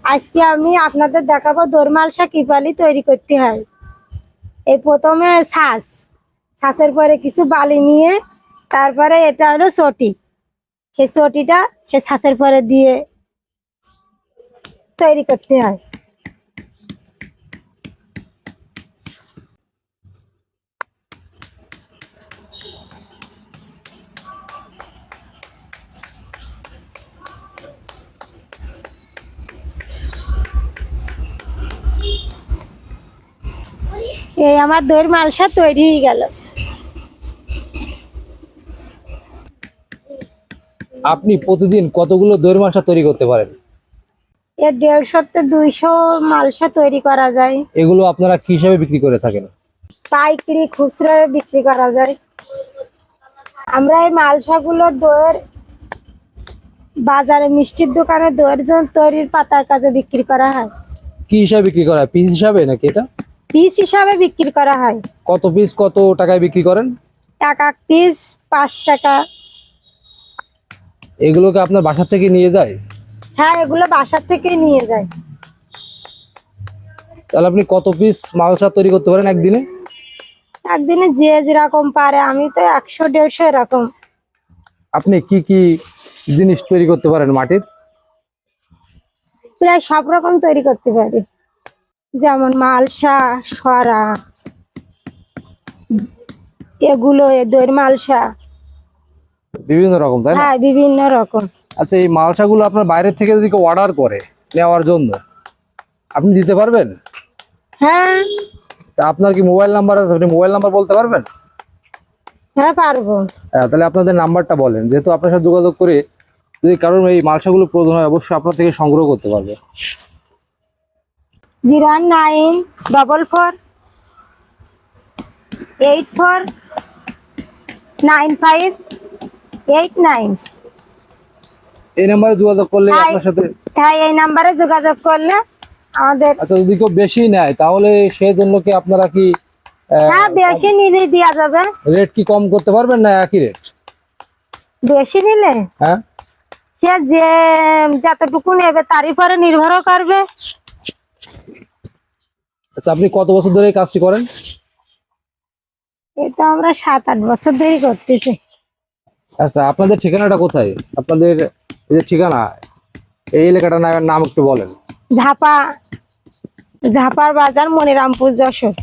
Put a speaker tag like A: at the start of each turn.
A: আজকে আমি আপনাদের দেখাবো দোরমালসা কিভাবে তৈরি করতে হয়। এই প্রথমে ছাঁচের পরে কিছু বালি নিয়ে তারপরে এটা হলো চটি, সেই চটিটা সে ছাঁচের পরে দিয়ে তৈরি করতে হয়। এই আমার দইয়ের মালসা তৈরি হয়ে গেল।
B: আপনি প্রতিদিন কতগুলো দইয়ের মালসা তৈরি করতে পারেন?
A: এর 150 থেকে 200 মালসা তৈরি করা যায়।
B: এগুলো আপনারা কি হিসাবে বিক্রি করে থাকেন?
A: পাইকারি খুচরা বিক্রি করা যায়। আমরা এই মালসাগুলো দইয়ের বাজারে মিষ্টির দোকানে দইয়ের জন্য তৈরির পাতার কাজে বিক্রি করা হয়।
B: কি হিসাবে বিক্রি করা হয়? পিস হিসাবে নাকি এটা?
A: পিস হিসাবে বিক্রি করা হয়।
B: কত পিস কত টাকায় বিক্রি করেন?
A: এক এক পিস 5 টাকা।
B: এগুলোকে আপনার বাসা থেকে নিয়ে যায়?
A: হ্যাঁ, এগুলো বাসার থেকে নিয়ে যায়।
B: তাহলে আপনি কত পিস মালসা তৈরি করতে পারেন একদিনে?
A: একদিনে যে যেরকম পারে, আমি তো 100-150 এরকম।
B: আপনি কি কি জিনিস তৈরি করতে পারেন মাটির?
A: প্রায় সব রকম তৈরি করতে পারি, যেমন মালসা, সরা, এগুলো দইয়ের মালসা।
B: বিভিন্ন রকম, তাই না?
A: হ্যাঁ, বিভিন্ন রকম।
B: আচ্ছা, এই মালসাগুলো আপনার বাইরের থেকে যদি কেউ অর্ডার করে নেওয়ার জন্য, আপনি দিতে পারবেন?
A: হ্যাঁ
B: তা আপনার কি মোবাইল নাম্বার আছে? আপনি মোবাইল নাম্বার বলতে পারবেন?
A: হ্যাঁ, পারবো।
B: হ্যাঁ, তাহলে আপনাদের নাম্বারটা বলেন, যেহেতু আপনার সাথে যোগাযোগ করে যদি কারোর এই মালসাগুলো প্রয়োজন হয় অবশ্যই আপনার থেকে সংগ্রহ করতে পারবে।
A: 01944849589।
B: এই নাম্বারে যোগাযোগ করলে আপনার সাথে।
A: হ্যাঁ, এই নাম্বারে যোগাযোগ করলে আমাদের।
B: আচ্ছা, যদি কেউ বেশি নেয় তাহলে সেই জন্য কি আপনারা কি
A: হ্যাঁ, বেশি নিলে দেওয়া যাবে।
B: রেট কি কম করতে পারবেন না একই রেট?
A: বেশি নিলে
B: হ্যাঁ,
A: সে যে যতটুকু নেবে তার উপরে নির্ভর করবে।
B: আচ্ছা, আপনি কত বছর ধরে এই কাজটি করেন?
A: এটা আমরা 7-8 বছর ধরে করতেছি।
B: আচ্ছা, আপনাদের ঠিকানাটা কোথায়? আপনাদের এই যে ঠিকানা, এই এলাকাটার নাম একটু বলেন।
A: ঝাপার বাজার, মনিরামপুর, যশোর।